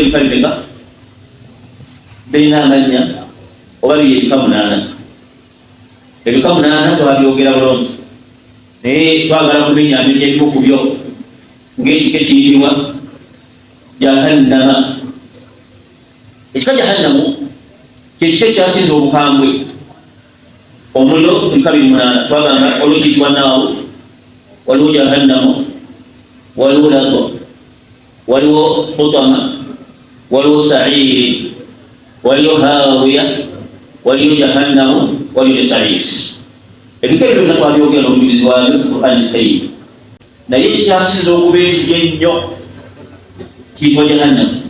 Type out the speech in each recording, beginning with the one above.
ebikabibega birina amanya oba biri ebika 8. Ebika 8 twabyogera bulungi naye twagala kumenya ebimu ku byo ng'ekika ekiyitibwa jahannama. Ekika jahannamu kyekika ekyasinza obukambwe. Omuliro ebika 8 twagamba waliwo kiyitibwa naawu, waliwo jahannamu, waliwo lazo, waliwo hutama, waliwo sairi, waliwo hawiya, waliwo jahannamu, waliwo saisi. Ebika ebyo byonna twabyogera obujulizi bwabyo mu Qur'an al-Karim. Naye ekikyasinza okuba ekibi ennyo kiyitibwa jahannamu.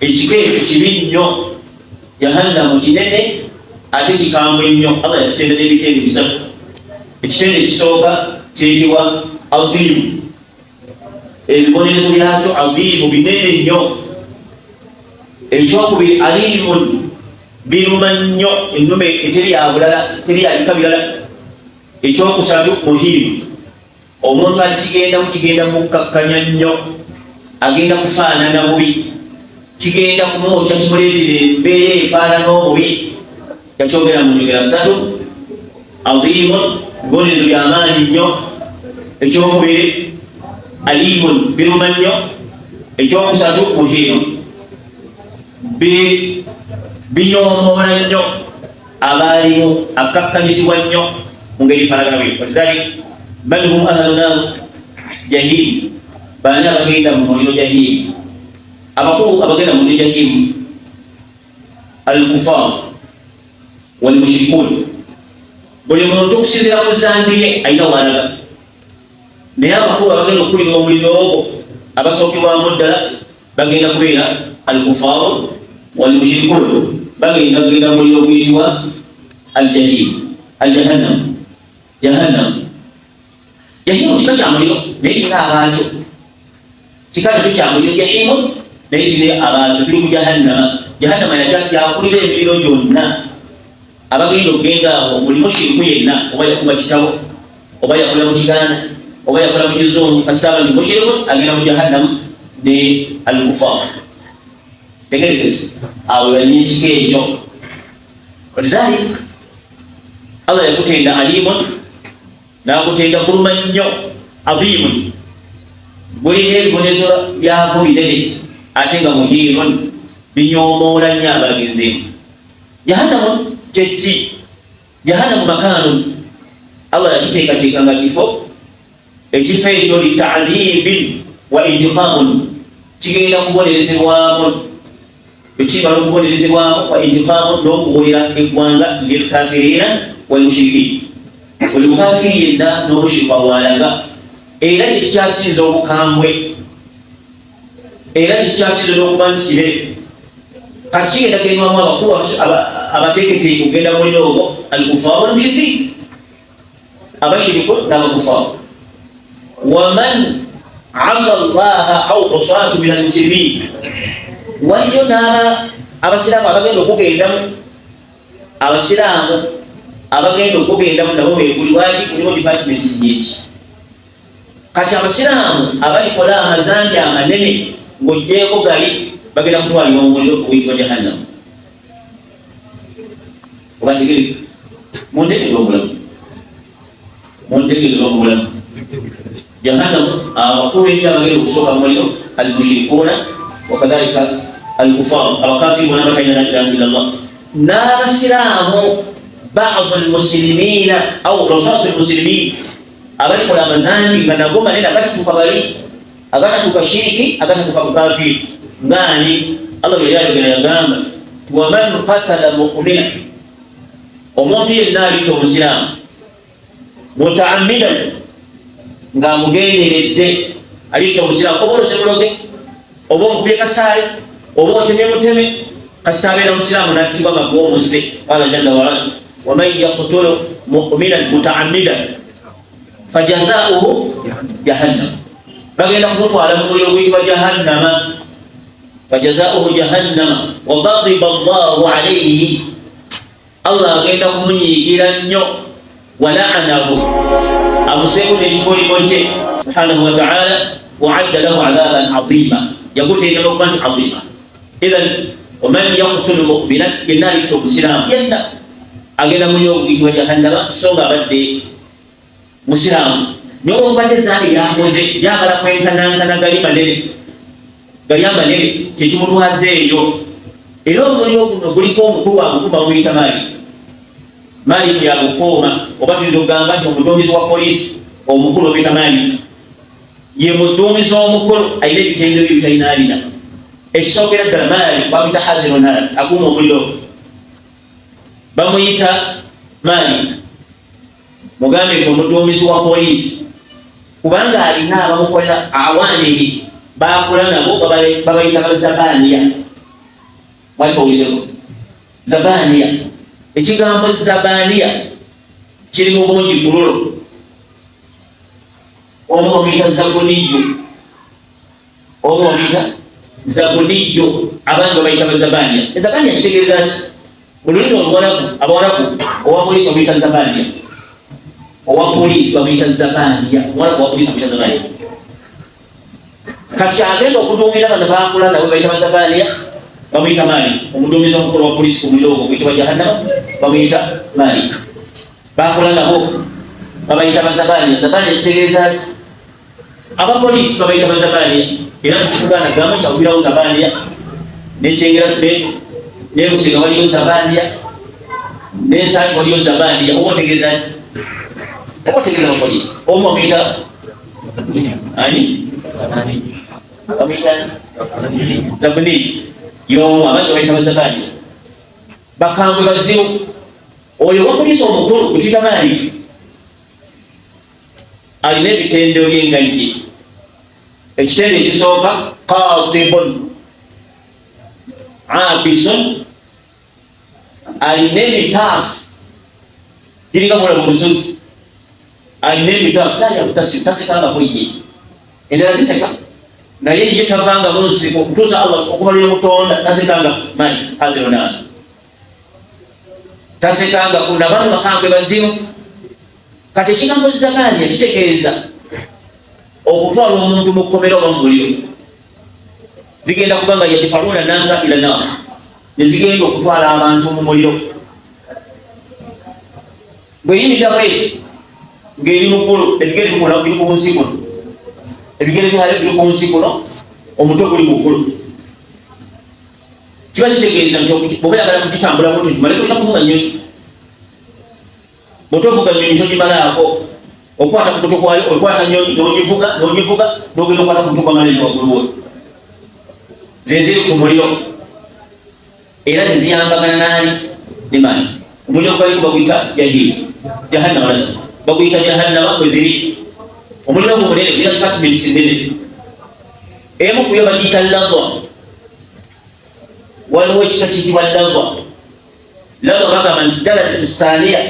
Ekika ekyo kibi nnyo. Jahannamu kinene ate kikambwe nnyo. Allah yakitenda n'ebitende 3. Ekitende ekisooka kiyitibwa azimu. Ebibonerezo byakyo azimu binene nnyo. Ekyokubiri alimun, biruma nnyo, ennume eteri yabulala, teri yabika birala. Ekyokusatu muhimu, omuntu kigenda mukkakkanya nnyo, agenda kufaanana bubi, kigenda kumwokya kimuleetera embeera efaanana obubi. Yakyogera mu njogera 3. Azimun, bibonerezo byamaanyi nnyo. Ekyokubiri alimun, biruma nnyo. Ekyokusatu muhimu, binyoomoola nnyo, abaalimu akkakkanyizibwa nnyo mu ngeri efaanagana bwe. Walidhalik bal hum ahlu nar jahim, baani abagenda mu muliro jahim. Abakulu abagenda mu muliro jahim al-kufar wal mushrikun. Buli muntu okusinziira ku zambi ye ayina walaga, naye abakulu abagenda okukulira omuliro ogwo abasookebwamu ddala bagenda kubeera al-kufar wal mushrikun, bagenda muliro oguyitibwa al-jahim, al-jahannam. Jahimu kika kya muliro naye kirina abaakyo. Kika nakyo kya muliro jahimu naye kirina abaakyo. Tuli ku jahannama. Jahannama yakulira emiriro gyonna. Abagenda okugenda awo buli mushiriku yenna, oba yakuba kitabo, oba yakola mu Kiganda, oba yakola mu Kizungu, kasitaba nti mushiriku agenda mu jahannamu ne al-kufar. Tegerekese awo yalina ekika ekyo. Walidhalik Allah yakutenda alimun, n'akutenda kuluma nnyo, azimun, bulina ebibonerezo byako binene ate nga muhiimun, binyoomoola nnyo abagenzeemu. Jahannamu kyeki? Jahannamu makaanun, Allah yakiteekateeka nga kifo. Ekifo ekyo lita'dhibin wa intiqaamun, kigenda kubonerezebwamu. Ekimala okubonerezebwamu wa intiqaamun, n'okuwulira eggwanga lilkafiriina wal mushrikiin. Buli mukafiri yenna n'omushiriku awalaga. Era kyekikyasinza obukambwe, era kyekikyasinza n'okuba nti kibere. Kati kigenda kugendwamu abakulu abateeketeeke okugenda mu muliro ogwo, al-kuffaar wal mushrikiin, abashiriku n'abakufaaru. Waman asa Allaha aw usaatu min al-muslimiin, waliyo abasiraamu abagenda okugendamu, abasiraamu abagenda okugendamu nabo beekuli. Lwaki? Kuliwo departments nyingi. Kati abasiraamu abalikola amazambi amanene ng'oggyeko gali bagenda kutwalibwa mu muliro oguyitibwa jahannamu. Oba ntegereka? Muntegerera obulamu. Jahannamu abakulu ennyo abagenda okusooka mu muliro al-mushrikuuna wa kadhalika al-kuffar, abakafiru bonna batalina la ilaha illallah. N'abasiraamu ba'd al-muslimiina aw usat al-muslimiin, abalikola amazambi nga nago manene agatatuuka bali, agatatuuka shiriki, agatatuuka bukafiri. Ngani Allah bwe yayogera yagamba waman qatala mu'mina, omuntu yenna alitta omusiraamu mutaammidan, ng'amugenderedde, alitta omusiraamu, oba olose muloge, oba omukubye kasaale, oba otemye muteme, kasita abeera omusiraamu n'attibwa nga gw'omusse. Qala jalla wa ala waman yaqtulu mu'minan mutaammidan fajazaa'uhu jahannam, bagenda kumutwala mu muliro oguyitibwa jahannama. Fajazaa'uhu jahannama wa ghadiba Allahu alayhi, Allah agenda kumunyiigira nnyo, wa la'anahu, amuseeko n'ekikolimo kye subhanahu wa ta'ala, wa adda lahu adhaban azima, yagutenda n'okuba nti azima. idhan waman yaqtulu mu'minan yenna alitta omusiraamu yenna agenda muliro oguyitibwa jahannama so nga abadde musiraamu naye olwobadde zambi lyakoze lyagala kwenkanankana gali amanene kyekimutwaza eyo. Era omuliro guno guliko omukulu wagukuba bamuyita Malik yagukuuma, oba tuyinza okugamba nti omuduumizi wa poliisi omukulu omuyita Malik ye muduumizi omukulu alina ebitendo bye bitalina alina. Ekisookera ddala Malik bamuyita Hazironar akuuma omuliro bamuyita Malik. Mugambe nti omuduumizi wa poliisi kubanga alina abamukolera awaanihi bakola nabo babayita bazabaniya. Walipowulireko zabaniya, ekigambo zabaniya kiri mu bungi bululo. Omu bamuyita zabuniyo, omu bamuyita zabuniyo, abantu babayita bazabaniya. Zabaniya kitegeeza ki? Mu lulimi Abawarabu owa poliisi bamuyita zabaniya, owa poliisi bamuyita zabaniya, Omwarabu owa poliisi bamuyita zabaniya. Kati agenda okuduumira bano bakola nabo bayita bazabaniya bamuyita Malik. Omuduumizi omukulu wa poliisi ku muliro ogwo guyitibwa jahannama bamuyita Malik. Bakola nabo babayita bazabaniya. Zabaniya kitegeeza ki? Abapoliisi babayita bazabaniya. Era tukugana gamba nti awulirawo zabaniya nekyengera nebusiga waliyo zabaniya nensangi waliyo zabaniya. Oba otegeeza ki? Oba otegeeza abapoliisi omu bamuyita ani? Bamuyita zabuniyi. Yo abantu babayita bazabaniya. Bakambwe bazibu. Oyo wa poliisi omukulu gutuyita Malik alina ebitendo by'engayye. Ekitendo ekisooka qatibun abisun, alina emitaafu giringa mula mu lusozi, alina emitaafu tasekangako ye. Endala ziseka naye ye tavanga mu nsiko okutuusa Allah okubalira Mutonda tasekanga Malik Hazironar tasekanga kuna bano bakambwe bazimu. Kati ekigambo zabaniya kitegeeza okutwala omuntu mu kkomera oba mu muliro. Zigenda kubanga yadfa'una nasa ila nar, nezigenda okutwala abantu mu muliro. Bweyimirira bweti ng'eri muggulu, ebigere biri ku nsi kuno, ebigere biri ku nsi kuno, omutwe guli muggulu. Kiba kitegeeza nti bw'oba oyagala kugitambulamu togimaleko olina kuvuga nnyonyi. Bw'otovuga nnyonyi togimalaako. Okwata ku mutwe gwayo okwata nnyonyi n'ogivuga n'ogenda okwata ku mutwe gwa malaika waggulu wo. Ze ziri ku muliro era ziziyambagana n'ani? Ne Malik. Omuliro gwaliko baguyita jahannama, baguyita jahannama bwe ziri. Omuliro gwo munene gulina departments nnene. Emu ku byo bagiyita lazwa. Waliwo ekika kiyitibwa lazwa. Lazwa bagamba nti ddala tusaaniya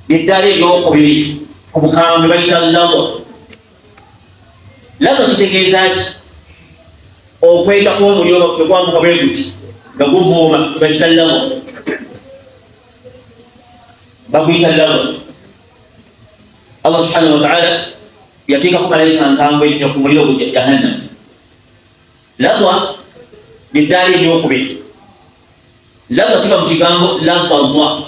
ly'eddaala eryokubiri ku bukambwe bayita lazwa. Lazwa kitegeeza ki? Okwenda kw'omuliro bwe gwambuka bwe guti nga guvuuma bagiyita lazwa. Baguyita lazwa. Allah subhanahu wa ta'ala yateekako malayika nkambwe ennyo ku muliro gwa jahannama. Lazwa ly'eddaala eryokubiri. Lazwa kiva mu kigambo lazazwa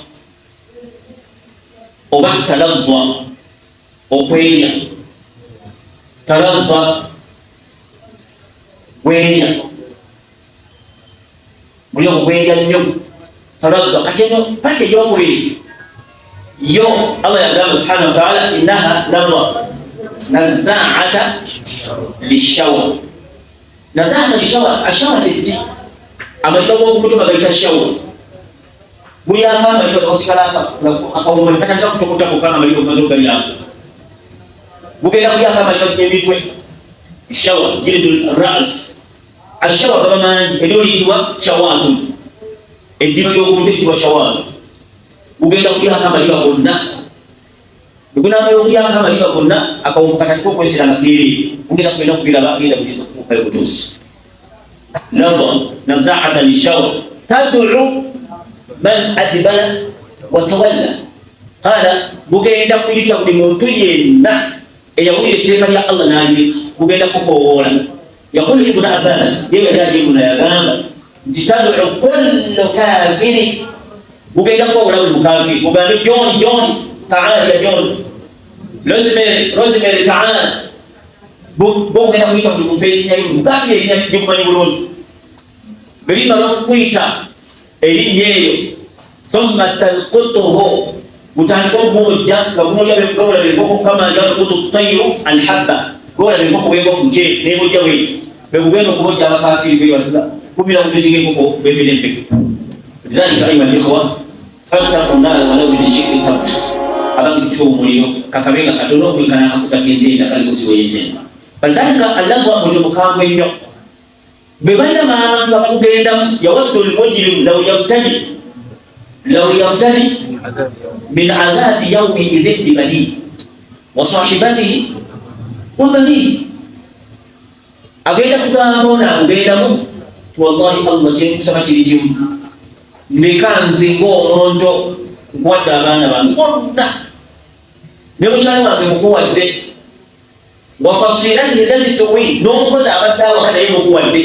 oba talazwa, okwenya. Talazwa wenya, muliro gwenya nnyo. Talazwa kati eno paka ey'okubiri yo Allah yagamba subhanahu wa ta'ala innaha lazwa nazaata lishawa. Nazaata lishawa, ashawa kyeki? Amaliba g'okumutwe bagayita shawa. Buli akamaliba gakusikala akawumuli katandika kutokotako kamaliba gazo galyaako. Bugenda kuli akamaliba g'emitwe shawa jildul ras. Ashawa gaba mangi eryo liyitibwa shawatu. Eddiro ly'okumutwe liyitibwa shawatu. Bugenda kuli akamaliba gonna. Bugunamala okuli akamaliba gonna akawumu katandika okwesera nga keeri. Bugenda kugenda kubiraba agenda kugeza okutuukayo butuusi. Lazwa nazaata lishawa tad'u man adbara wa tawalla. Qala bugenda kuyita buli muntu yenna eyawulira etteeka lya Allah n'alireka, bugenda kukoowoola. Yaqulu Ibn Abbas, ye yali ajiibuna yagamba tad'u kullu kafiri ugenda ko wala mukafiri uganda John ta'ala ya John Rosemary ta'ala bo ngena mwita mupeli nyayi mukafiri nyayi kumani bulungi berima lokuita elinyeyo thumma talqutuhu utandiko mmoja ngakumoja bekola beko kama yalqutu tayru alhabba gola beko beko kuje ne moja we bekugenda kumoja abakafiri be watula kumira mubizige kuko bebele mpeke lidhalika ayuha alikhwa fattaqu nar walau bishikri tamr abantu tumuliro kakabega katono kwikana hakutakiendenda kaliko siweyenjenda bandaka Allahu amuli mukambwe nnyo bebanda abantu abagenda yawaddu almujrim law yaftadi min adhabi yawmi idhin bi bani wa sahibatihi wa bani agenda kugambona ugenda mu wallahi Allah je kusaba kirijimu nekanze ng'omuntu kwadda abaana bange bonna ne mukyala wange mukuwadde wa fasilatihi allati tuwi n'omukozi abadde awaka naye mukuwadde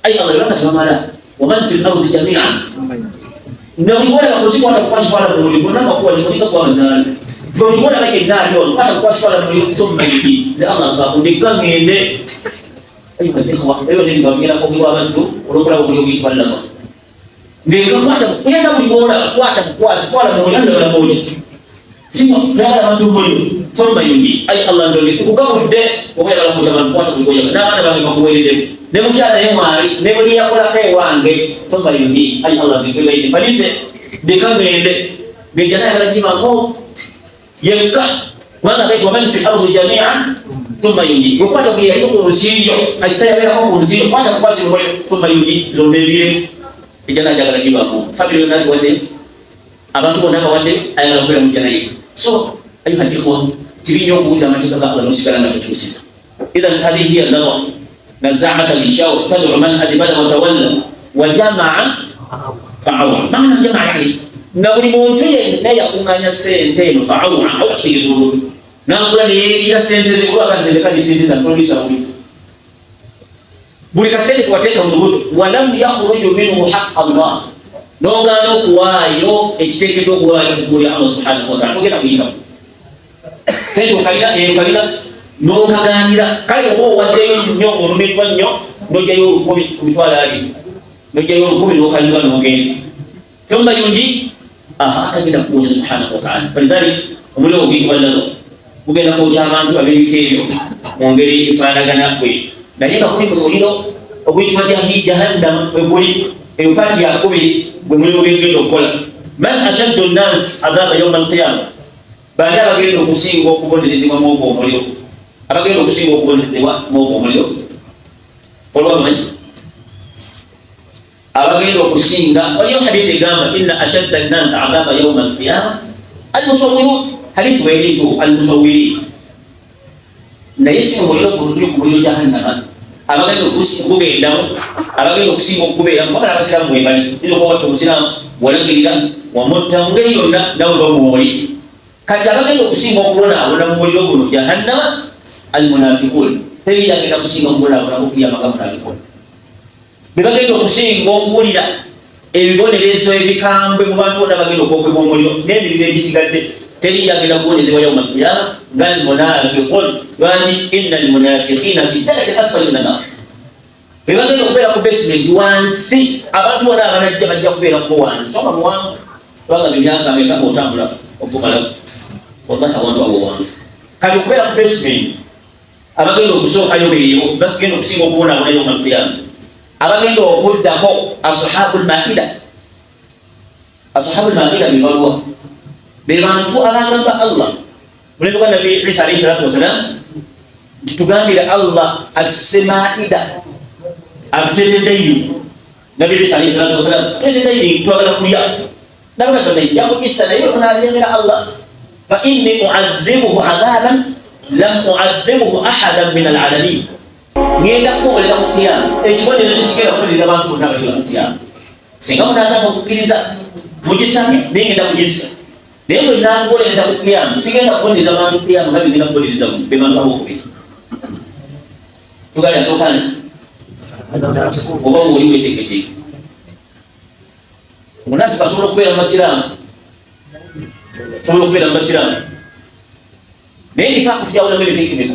ay Allah yabaka tamala wa man fil ardi jami'an nabikola bakusikwata kukwasifala muli bonna bakuwadde mulika kwamazala bwolikola bakezali ono kwata kukwasifala muli kusomma iki ne Allah kakundika ngende ayo ni ngabira ko biwa abantu olokula ko byo bitwalako ndeka kwata kuyenda buli bora kwata kwala mu landa la moji simo twala abantu buli somba yungi ay Allah ndoli kugabudde okwala ko taban kwata buli boya na bana bangi bakuwelede ne mukyala ye mwali ne buli yakola kai wange somba yungi ay Allah ndoli balise ndeka ngende ngejana kala jima mo yeka wanda kaitu waman fi ardi jami'an thumma yunji ukwata kuyaliko kurusiyo asitayabera ko kurusiyo kwata kwasi mwe thumma yunji lombelire ijana jagala jibako family nani wande abantu bonaka wande ayala kwera mujana yi so ayuha ikhwa tibinyo kuunda mateka ba Allah musikala na tutusiza idhan hadhihi hiya lawa nazamata lishaw tad'u man adbala wa tawalla wa jama'a fa'awa maana jama'a yani na buli muntu yenna yakunganya sente no fa'awa au kiyizuru nakula ne ya sente zikuwa kanzeleka ni sente za producer buli buli kasente kuwateeka mubuto walam yakhruju minhu haqq Allah nogano kuwayo ekiteekeddwa okuwayo kuli Allah subhanahu wa ta'ala ogenda kuyika sente kalina nokaganira kale oba owaddeyo nnyo olumiddwa nnyo nojjayo 10 ku mitwalo 2 nojjayo 10 nokalirwa nogenda thumma yunji atagenda kuwonya subhanahu wa ta'ala falidhalik omuliro oguyitibwa lalo gugenda kwokya abantu ab'ebika ebyo mu ngeri efaanagana kwe naye nga kuli mu muliro oguyitibwa jahannama weguli eyo paati yakubiri gwe muliro gwegenda okukola man ashaddu nnasi adhaba yawma alqiyama bani abagenda okusinga okubonerezebwa mwogwo omuliro abagenda okusinga okubonerezebwa mwogwo omuliro olwamanyi abagenda okusinga waliyo hadithi egamba inna ashadda nnasi adhaba yawma alqiyama almusawwirun hadithi werintu almusawwirin naye si omuliro gulutuli ku muliro jahannama abagenda okugendamu abagenda okusinga okubeeramu bagala abasiraamu mwebali iza okuba watta omusiraamu walagirira wamutta mu ngeri yonna nawe bamwoli kati abagenda okusinga okubonaabona mu muliro guno jahannama almunafiqun teri yagenda kusinga okubonaabonako kiyamaga munafiqun bebagenda okusinga okuwulira ebibonerezo ebikambwe mu bantu bonna bagenda okwokebwa omuliro n'emiriro egisigadde teri yagenda kuwonezebwa yawma alqiyama ngalmunafiqun lwaki inna almunafiqina fi daraki asfali min annar bebagenda okubeera ku basement wansi abantu bona abanajja bajja kubeera ko wansi toba muwanvu twagamba emyaka ameka otambula okumalaku wallahi abantu abo wanvu kati okubeera ku basement abagenda okusookayo beeyo bagenda okusinga okubonaabona yawma alqiyama abagenda okuddako ashabul maida bebaluwa bebantu abagamba Allah mulembe gwa Nabi Isa alayhi salatu wasalam titugambira Allah as-maida atuteteddeyo Nabi Isa alayhi salatu wasalam tuteteddeyo twagala kulya nabaga tonda yako Isa naye onalemera Allah fa inni u'azzibuhu 'adaban lam u'azzibuhu ahadan min al-'alamin ngenda kukolera ku kiyama ekibonero kisigera kukolera abantu bonna abali ku kiyama singa munataka okukkiriza mugisame nengenda kugisa naye bwe nakukolereza ku kiyama sigenda kukolereza abantu ku kiyama nga bigenda kukolereza be bantu abokubiri tugali asookane oba oli wetegeteeke Munafiki asobola okubeera musiraamu, asobola okubeera musiraamu. Naye nifaaku tujawulamu ebiteekebeka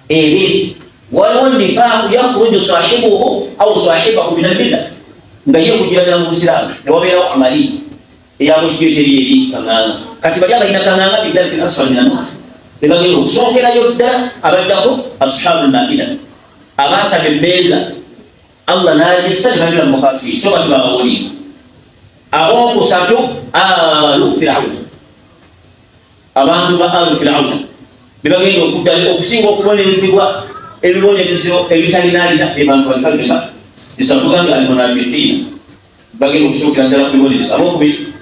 ebiri. Waliwo nifaaku yakhruju sahibuhu au sahibahu min al-milla, nga ye okugiranira mu busiraamu ne wabeerawo amali eya bulijjo eteri eri kaŋŋaŋa. Kati bali abalina kaŋŋaŋa fi darki al-asfali min an-naar, be bagenda okusookerayo ddala abaddako ashaabul maa'ida, abaasaba emmeeza Allah n'agissa ne bagenda mu mukaafiri, so bati babawulira. Abokusatu alu Firawuna, abantu ba alu Firawuna be bagenda okuddayo okusinga okubonerezebwa ebibonerezo ebitalinaalina ebantu balikabeka isatugambe almunafiqiina, bagenda okusookera ddala ku bibonerezo. Abokubiri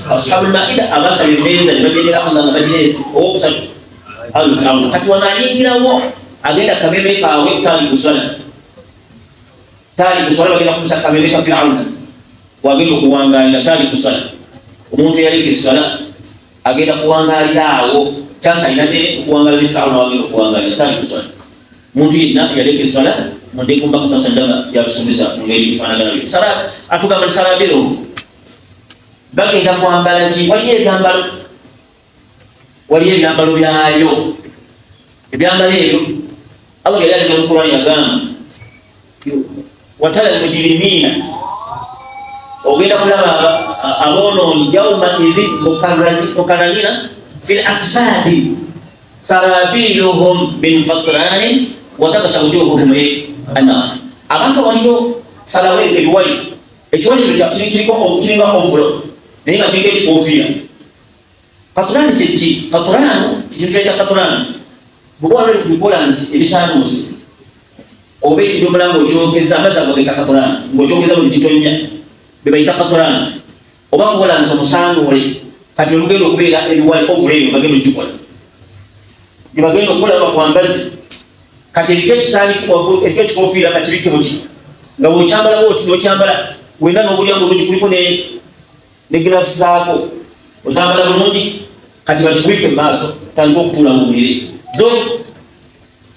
ashabul maa'ida, abasaba emmeeza ne bagendera Allah nga bagireese. Owokusatu alu Firawuna. Kati wano ayingirawo agenda kameme kaawe taaliku swala, bagenda kumusa kameme ka Firawuna wagenda okuwangaalira taaliku swala. Omuntu eyaleka esswala agenda kuwangaalira awo, kyasa alina ne okuwangaalira Firawuna wagenda okuwangaalira taaliku swala. Omuntu yenna yaleka esswala mundeku mbaka sasa ndaba yabisomesa mu ngeri efaanagana byo. Sala atugamba nti sala biro bagenda kwambala ki? Waliyo ebyambalo byayo. Ebyambalo ebyo Allah yali alina mu Qur'an yagamba watala al-mujrimiina, ogenda kulaba aboonoonyi yawma idhin mukarramina fil asfadi sarabiluhum min qatranin wa taghsha wujuhuhum an-nar. Abantu waliyo salawe ebiwali, ekiwali kino kiringa ovulo naye nga kiringa ekikoofiira. Qatrani kyeki? Qatranu kikintu qatranu bw'oba wali ku kolansi ebisaanuusi oba ekidomola ng'okyogeza amazzi ago gayita qatranu, ng'okyogeza buli kitonya be bayita qatranu. Oba kolansi omusaanuule, kati olugenda okubeera ebiwali ovulo eyo bagenda okikola bye bagenda okukola bakwambaze. Kati eriko ekikoofiira nga kibike buti nga bw'okyambala bw'oti n'okyambala wenda n'obulyango bulungi kuliko ne giraasi zaako ozambala bulungi. Kati bakikubike mu maaso tandika okutuula mu buliri zo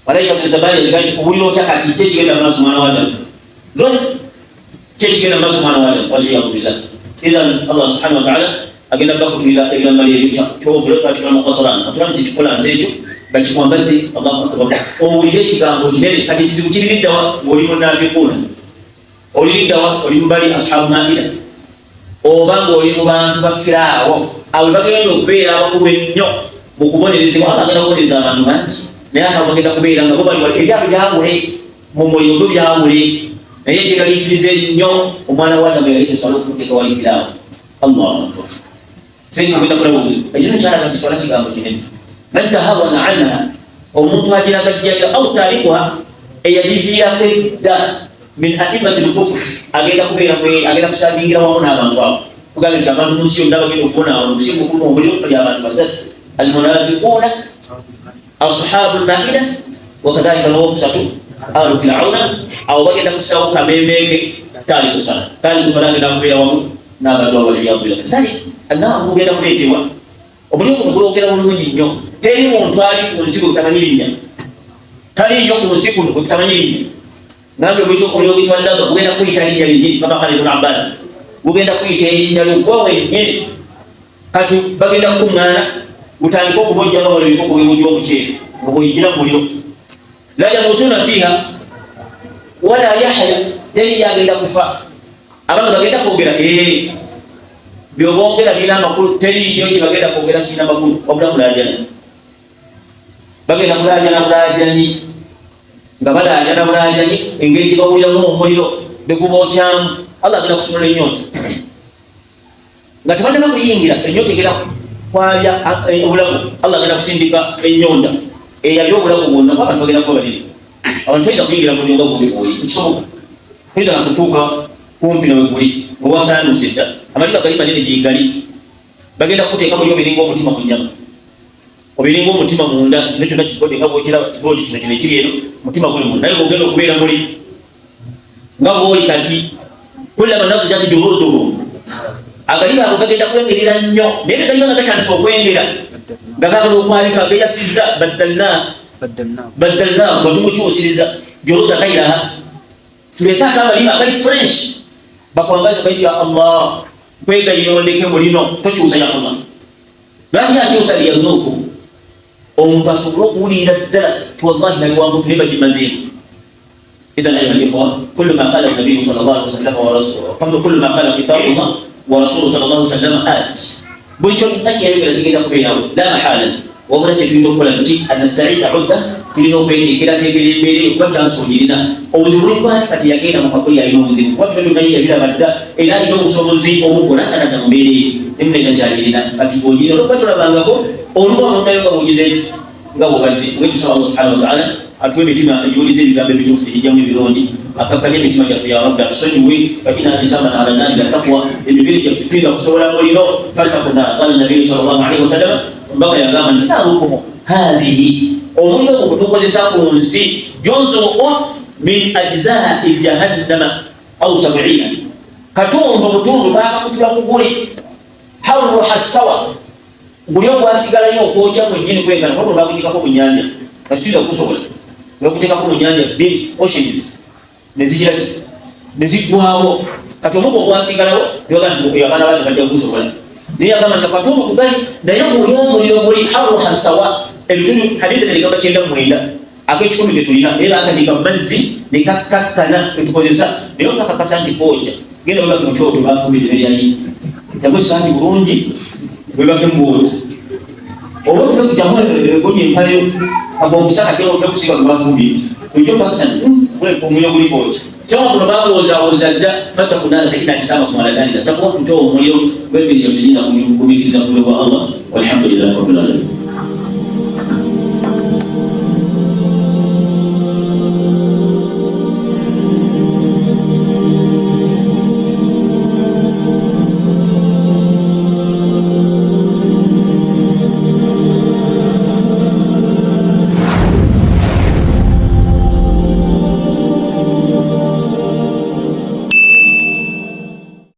malayika muzabali azigaa nti obulira otya kati ki ekigenda mu maaso mwana wa Adamu, zo ki ekigenda mu maaso mwana wa Adamu, waliyadu billah. Idhan Allah subhanahu wa ta'ala agenda bakutulira ebyambalo ebyo kyovulo bakikola qatranu. Qatranu kyekikola nsi ekyo bakikwambaze. Allahu akbar. Owulire ekigambo kinene. Kati ekizibu kiririddawa? Ng'oli munafiquuna, oliriddawa? Oli mubali ashabu maa'ida, oba ng'oli mu bantu bafiraawo abo bagenda okubeera abakulu ennyo mu kubonerezebwa. Allah agenda kubonereza abantu bangi, naye ate bagenda kubeera nga bo bali ebyabwe byawule mu muliro gwe byawule. Naye kyegaliikiriza ennyo omwana wa Adamu yaleka esswala okuteeka wali firaawo. Allahu akbar. Fenga kwenda kulaba ekino kyalaga kiswala kigambo kinene. Man tahawana anha, omuntu agiragajjalira au talikuha eyadiviirako edda min atimati lkufr, agenda kubeera agenda kusabingira wamu n'abantu abo. Tugambe nti abantu mu nsi yonna bagenda okubonawo omusingo gumu omuliro oli abantu basatu almunafiquuna ashabu lmaa'ida wakadhalika n'owokusatu alu Firawuna. Abo bagenda kusawo kameemeeke taaliku sala. Taaliku sala agenda kubeera wamu n'abantu abo waliyadu billah. Kati annaamu gugenda kuleetebwa omuliro guno gwogera bulungi nnyo. Teri muntu ali ku nsi gutamanyi linnya, taliyo ku nsi kuno gutamanyi linnya. Ngambe omuliro gwitwaliraga gugenda kuyita linnya linnyini. Baba Khalid ibn Abbas gugenda kuyita erinnya lugwa wennyini. Kati bagenda kukuŋŋaana gutandika okubojja nga walabika okubwebujja obuceefu nga bw'oyingira mu muliro. La yamutuuna fiiha wala yahya, teri yagenda kufa. Abantu bagenda kwogera byobongera birina amakulu, teriyo kyebagenda kwogera kirina amakulu wabula kulaajana. Bagenda kulaajana bulaajani, nga balaajana bulaajani engeri gye bawuliramu omuliro begubokyamu. Allah agenda kusomola ennyonta nga tebannaba kuyingira, ennyonta egenda kwabya obulago. Allah agenda kusindika ennyonta eyali obulago bwonna kuba abantu bagenda kuba baliri. Abantu toyinza kuyingira mu nyonga bwoli, tekisoboka. Toyinza na kutuuka kumpi nawe guli owasaanuse dda. Amaliba gali manene gyegali, bagenda kuteeka muli obiringa omutima mu nnyama, obiringa omutima munda. Kino kyonna kikode nga bwekiraba kibodi kino ekiri eno, mutima guli munda. Naye ng'ogenda okubeera muli nga bwoli kati kullama nadijat juluduhum, agaliba ago gagenda kwengerera nnyo. Naye galiba nga gatandise okwengera nga gagala okwalika geyasizza baddalnaahu nga tumukyusiriza juluda ghairaha. Tuleete ate amaliba agali fresh bakwambaza baidi ya Allah kwega yondeke mulino tokyusa ya Allah lwaki akyusa liyazuuku omuntu asobola okuwulira ddala wallahi nali wangu tuleba gimazeemu. إذن أيها الإخوة كل ما قال النبي صلى الله عليه وسلم ورسوله كل ما قال كتاب الله ورسوله صلى الله عليه وسلم آت بلشون أشياء يقول لك إذا قبيناه لا محالا ومن تجدون كل شيء أن نستعيد عدة تلينو بيتي كلا تجدين بيتي وكان سولينا وزورين كان كتياكينا مقبليا يومزين وكذلك نجي بلا مدة إلى يوم سوزين ومكنا أنا تنبيري إمن تجارينا فتقولين لو كتر بانغكو أولو ما تيجي كموجزين ngaho bali wetu sallallahu subhanahu wa ta'ala atuwe mitima yulize bigambe bitufu ijamwe bironji akakanye mitima ya ya rabbi tusanywe fakina alisama ala nani la taqwa ibibili ya fikira kusobola mulino fatakuna qala nabii sallallahu alayhi wasallam mbaka ya gama ntarukumu hadhihi omulio okutukozesa ku nsi juz'un min ajza'i jahannama au 70 katundu butundu bakakutula kuguli hawru hasawa Buriyo kwasigalayo okwokya mwennyini kwengana wabula bakuteekako mu nnyanja katusinza okusobola okuteekako mu nnyanja big oceans nezigira ti neziggwawo kati omugo ogwasigalawo abaana bange bajja kugusobola naye agamba nti katonda kugali naye buli omuliro guli haruha sawa ebitundu hadithi negamba 99 ak'ekikumi ke tulina naye bakandika mazzi ne kakkakkana etukozesa naye okakakasa nti kwokya genda webake mu kyoto bafumbire neryayiti yakozesa nti bulungi webake mbuuta oba tulekujjamu egonye empaleyo agokisaka kero okusiga kubafumbire ekyo bakasani omuliro guli kwokya kyoma kuno babuuzaabuuza dda fatakunaara faina kisama kumalaganira takuwa kutoa omuliro gwebiri yafiina kumikiriza kulwe kwa Allah walhamdulillahi rabbil alamin.